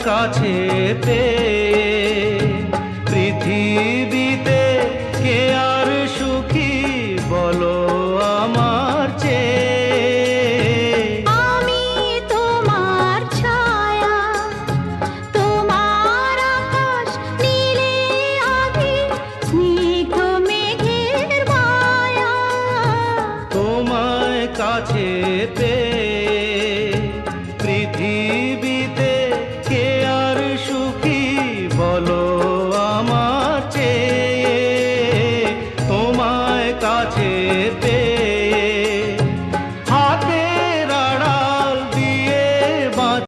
কাছে পেয়ে পৃথিবীতে কে আর সুখী বলো আমার চেয়ে। আমি তোমার ছায়া, তোমার আকাশ নীলে আভি, স্নিগ্ধ মেঘের মায়া। তোমায় কাছে পেয়ে পৃথিবীতে